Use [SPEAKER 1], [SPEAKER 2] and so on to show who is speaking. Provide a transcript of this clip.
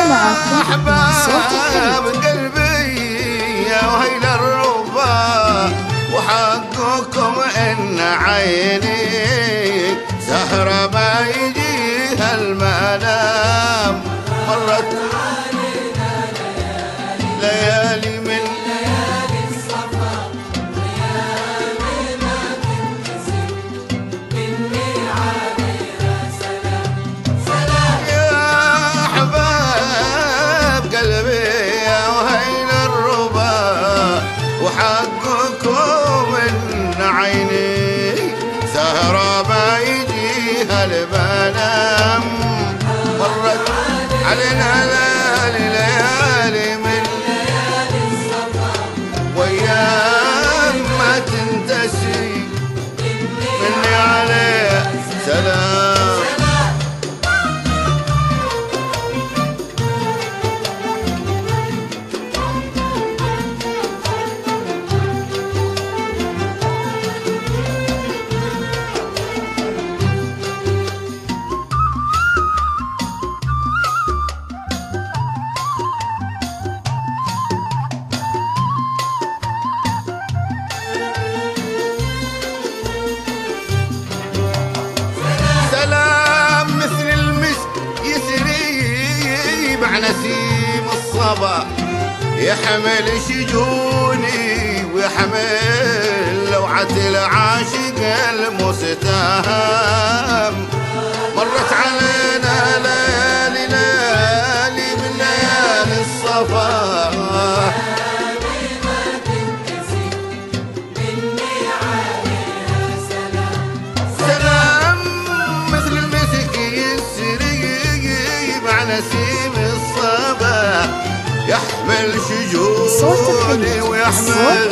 [SPEAKER 1] معاكم صوت
[SPEAKER 2] أحباب قلبي يا وهيل الربا، وحقكم إن عيني سهرة ما يجيها المنام. مرت ليالي من
[SPEAKER 3] ليالي الصفا وأيامنا تنتسي مني عليها سلام سلام.
[SPEAKER 2] يا أحباب قلبي يا وهيل الربا، وحقكم إن عيني سهرة ما يجيها المنام. مرت علينا ليالي من
[SPEAKER 3] ليالي الصفا
[SPEAKER 2] وأيام ما تنتسي مني عليه سلام. نسيم الصبا يحمل شجوني ويحمل لوعة العاشق المستهام. مرت علينا ليالي من ليالي الصفا سلام. مثل المسك يسري مع نسيم الصبا يحمل شجوني ويحمل